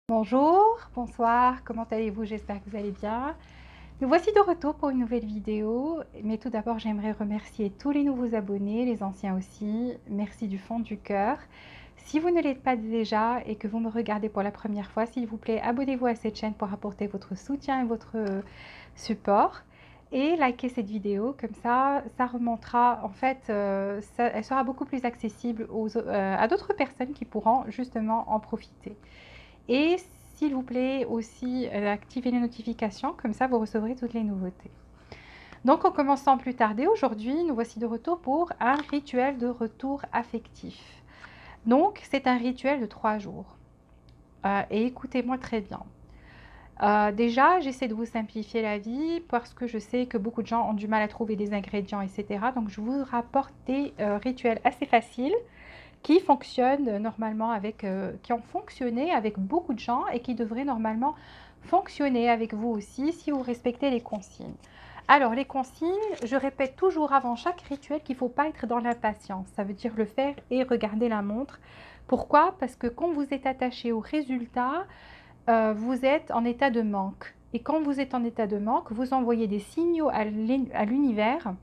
Bonjour, bonsoir, comment allez-vous? J'espère que vous allez bien. Nous voici de retour pour une nouvelle vidéo, mais tout d'abord j'aimerais remercier tous les nouveaux abonnés, les anciens aussi. Merci du fond du cœur. Si vous ne l'êtes pas déjà et que vous me regardez pour la première fois, s'il vous plaît, abonnez-vous à cette chaîne pour apporter votre soutien et votre support. Et likez cette vidéo, comme ça remontera, en fait, elle sera beaucoup plus accessible à d'autres personnes qui pourront justement en profiter. Et s'il vous plaît aussi, activez les notifications, comme ça vous recevrez toutes les nouveautés. Donc en commençant plus tarder, aujourd'hui, nous voici de retour pour un rituel de retour affectif. Donc c'est un rituel de 3 jours. Et écoutez-moi très bien. Déjà, j'essaie de vous simplifier la vie parce que je sais que beaucoup de gens ont du mal à trouver des ingrédients, etc. Donc je vous rapporte des rituels assez faciles qui fonctionnent normalement qui ont fonctionné avec beaucoup de gens et qui devraient normalement fonctionner avec vous aussi si vous respectez les consignes. Alors les consignes, je répète toujours avant chaque rituel qu'il ne faut pas être dans l'impatience. Ça veut dire le faire et regarder la montre. Pourquoi? Parce que quand vous êtes attaché au résultat, vous êtes en état de manque. Et quand vous êtes en état de manque, vous envoyez des signaux à l'univers.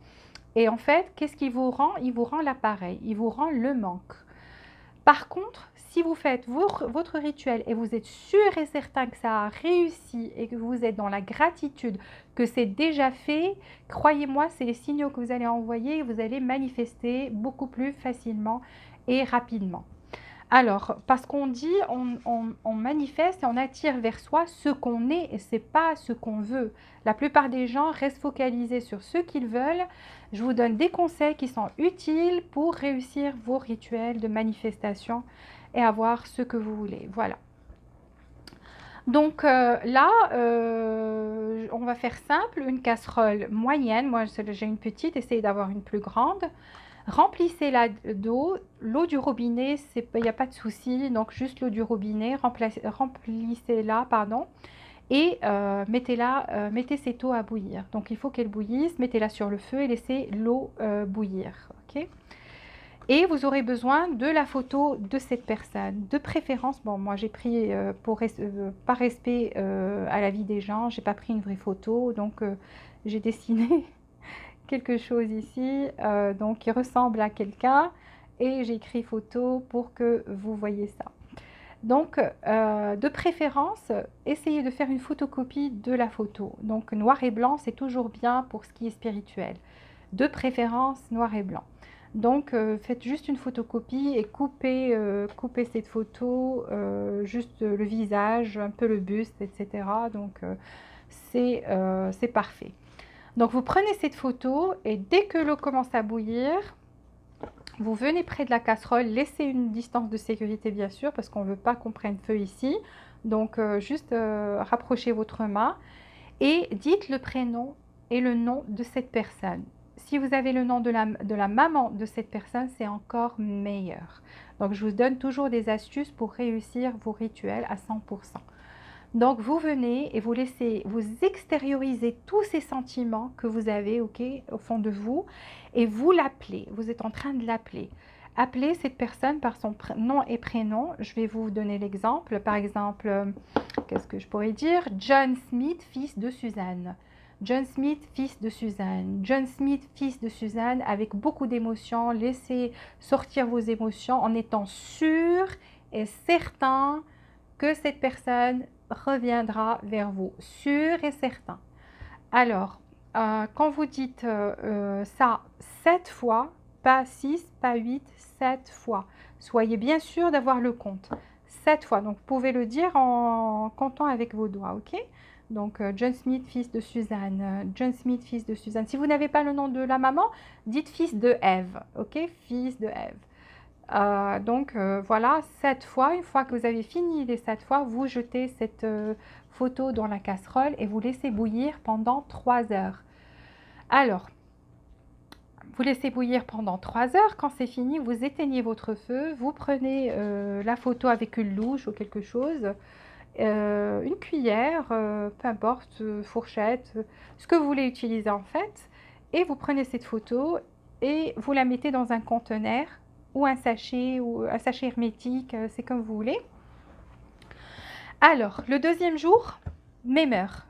Et en fait, qu'est-ce qu'il vous rend? Il vous rend l'appareil, il vous rend le manque. Par contre, si vous faites votre rituel et vous êtes sûr et certain que ça a réussi et que vous êtes dans la gratitude, que c'est déjà fait, croyez-moi, c'est les signaux que vous allez envoyer et vous allez manifester beaucoup plus facilement et rapidement. Alors, parce qu'on dit, on manifeste et on attire vers soi ce qu'on est et ce n'est pas ce qu'on veut. La plupart des gens restent focalisés sur ce qu'ils veulent. Je vous donne des conseils qui sont utiles pour réussir vos rituels de manifestation et avoir ce que vous voulez. Voilà. Donc là, on va faire simple, une casserole moyenne. Moi, j'ai une petite, essayez d'avoir une plus grande. Remplissez-la d'eau, l'eau du robinet, il n'y a pas de souci, donc juste l'eau du robinet, remplissez-la, pardon, et mettez cette eau à bouillir. Donc il faut qu'elle bouillisse, mettez-la sur le feu et laissez l'eau bouillir. Okay, et vous aurez besoin de la photo de cette personne. De préférence, bon, moi j'ai pris, par respect à la vie des gens, j'ai pas pris une vraie photo, donc j'ai dessiné quelque chose ici, donc qui ressemble à quelqu'un, et j'ai écrit photo pour que vous voyez ça. Donc, de préférence, essayez de faire une photocopie de la photo. Donc, noir et blanc, c'est toujours bien pour ce qui est spirituel. De préférence, noir et blanc. Donc, faites juste une photocopie et coupez cette photo, juste le visage, un peu le buste, etc. Donc, c'est parfait. Donc, vous prenez cette photo et dès que l'eau commence à bouillir, vous venez près de la casserole, laissez une distance de sécurité bien sûr, parce qu'on ne veut pas qu'on prenne feu ici. Donc, juste rapprochez votre main et dites le prénom et le nom de cette personne. Si vous avez le nom de la maman de cette personne, c'est encore meilleur. Donc, je vous donne toujours des astuces pour réussir vos rituels à 100%. Donc, vous venez et vous extérioriser tous ces sentiments que vous avez, ok, au fond de vous, et vous l'appelez. Vous êtes en train de l'appeler. Appelez cette personne par son nom et prénom. Je vais vous donner l'exemple. Par exemple, qu'est-ce que je pourrais dire? John Smith, fils de Suzanne. John Smith, fils de Suzanne. John Smith, fils de Suzanne, avec beaucoup d'émotions. Laissez sortir vos émotions en étant sûr et certain que cette personne reviendra vers vous, sûr et certain. Alors, quand vous dites ça 7 fois, pas 6, pas 8, 7 fois, soyez bien sûr d'avoir le compte. 7 fois, donc vous pouvez le dire en comptant avec vos doigts, ok? Donc, John Smith, fils de Suzanne. John Smith, fils de Suzanne. Si vous n'avez pas le nom de la maman, dites fils de Ève, ok? Fils de Ève. Donc voilà, 7 fois. Une fois que vous avez fini les 7 fois, vous jetez cette photo dans la casserole et vous laissez bouillir pendant 3 heures. Alors, vous laissez bouillir pendant 3 heures. Quand c'est fini, vous éteignez votre feu. Vous prenez la photo avec une louche ou quelque chose, une cuillère, peu importe, fourchette, ce que vous voulez utiliser en fait. Et vous prenez cette photo et vous la mettez dans un conteneur ou un sachet hermétique, c'est comme vous voulez. Alors, le deuxième jour, même heure.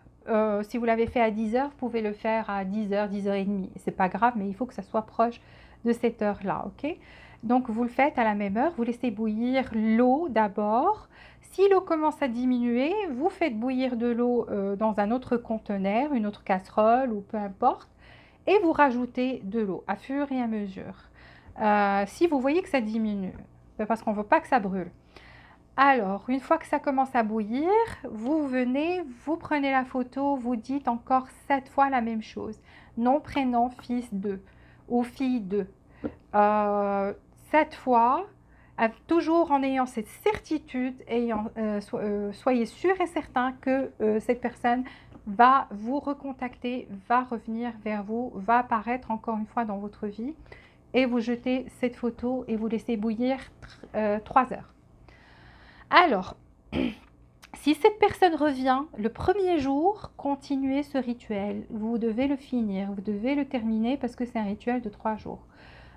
Si vous l'avez fait à 10 heures, vous pouvez le faire à 10 heures, 10h30. C'est pas grave, mais il faut que ça soit proche de cette heure-là, ok? Donc, vous le faites à la même heure. Vous laissez bouillir l'eau d'abord. Si l'eau commence à diminuer, vous faites bouillir de l'eau dans un autre conteneur, une autre casserole ou peu importe, et vous rajoutez de l'eau à fur et à mesure. Si vous voyez que ça diminue, parce qu'on ne veut pas que ça brûle. Alors, une fois que ça commence à bouillir, vous venez, vous prenez la photo, vous dites encore 7 fois la même chose. Nom, prénom, fils de ou fille de. 7 fois, toujours en ayant cette certitude, soyez sûr et certain que cette personne va vous recontacter, va revenir vers vous, va apparaître encore une fois dans votre vie et vous jetez cette photo et vous laissez bouillir 3 heures. Alors, si cette personne revient le premier jour, continuez ce rituel. Vous devez le finir, vous devez le terminer parce que c'est un rituel de 3 jours.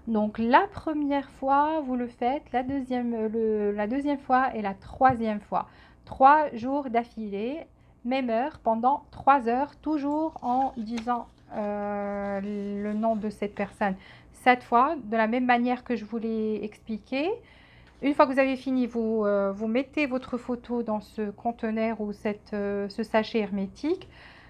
Donc la première fois, vous le faites, la deuxième fois et la troisième fois. 3 jours d'affilée, même heure, pendant 3 heures, toujours en disant le nom de cette personne. 7 fois, de la même manière que je vous l'ai expliqué. Une fois que vous avez fini, vous mettez votre photo dans ce conteneur ou ce sachet hermétique.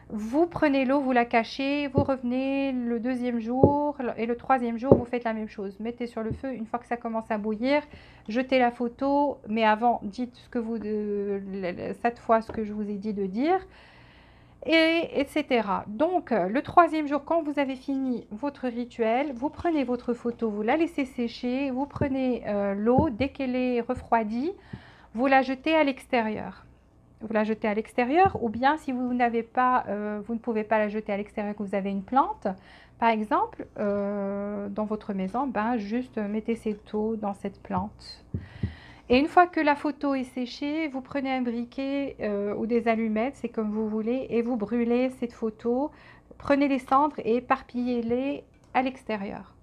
Vous prenez l'eau, vous la cachez, vous revenez le deuxième jour et le troisième jour, vous faites la même chose. Mettez sur le feu, une fois que ça commence à bouillir, jetez la photo, mais avant, dites cette fois ce que je vous ai dit de dire, etc. Donc, le troisième jour, quand vous avez fini votre rituel, vous prenez votre photo, vous la laissez sécher, vous prenez l'eau, dès qu'elle est refroidie, vous la jetez à l'extérieur. Vous la jetez à l'extérieur, ou bien si vous n'avez pas, vous ne pouvez pas la jeter à l'extérieur, que vous avez une plante, par exemple, dans votre maison, juste mettez cette eau dans cette plante. Et une fois que la photo est séchée, vous prenez un briquet ou des allumettes, c'est comme vous voulez, et vous brûlez cette photo. Prenez les cendres et éparpillez-les à l'extérieur.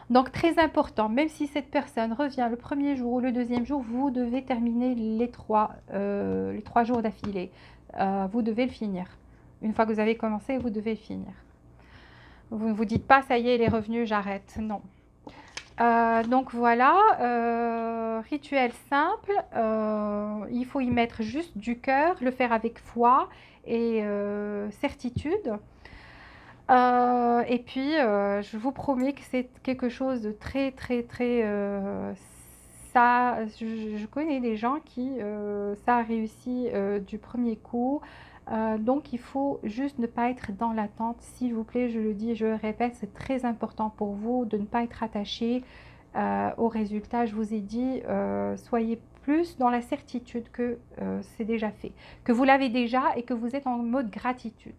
Donc très important, même si cette personne revient le premier jour ou le deuxième jour, vous devez terminer les trois jours d'affilée. Vous devez le finir. Une fois que vous avez commencé, vous devez le finir. Vous ne vous dites pas, ça y est, il est revenu, j'arrête. Non. Donc voilà, rituel simple, il faut y mettre juste du cœur, le faire avec foi et certitude. Et puis, je vous promets que c'est quelque chose de très, très, très... je connais des gens qui, ça a réussi du premier coup. Donc, il faut juste ne pas être dans l'attente. S'il vous plaît, je le dis, je le répète, c'est très important pour vous de ne pas être attaché au résultat. Je vous ai dit, soyez plus dans la certitude que c'est déjà fait, que vous l'avez déjà et que vous êtes en mode gratitude.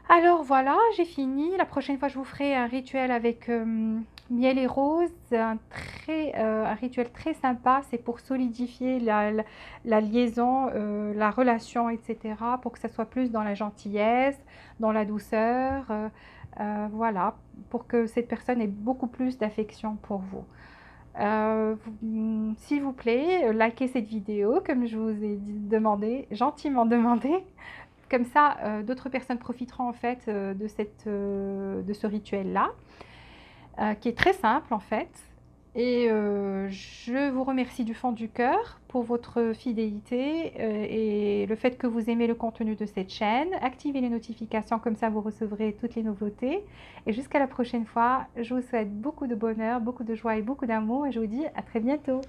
Alors voilà, j'ai fini. La prochaine fois, je vous ferai un rituel avec miel et rose, un rituel très sympa. C'est pour solidifier la liaison, la relation, etc. Pour que ça soit plus dans la gentillesse, dans la douceur. Voilà, pour que cette personne ait beaucoup plus d'affection pour vous. S'il vous plaît, likez cette vidéo comme je vous ai gentiment demandé. Comme ça, d'autres personnes profiteront en fait de ce rituel-là, qui est très simple en fait. Et je vous remercie du fond du cœur pour votre fidélité et le fait que vous aimez le contenu de cette chaîne. Activez les notifications, comme ça vous recevrez toutes les nouveautés. Et jusqu'à la prochaine fois, je vous souhaite beaucoup de bonheur, beaucoup de joie et beaucoup d'amour. Et je vous dis à très bientôt.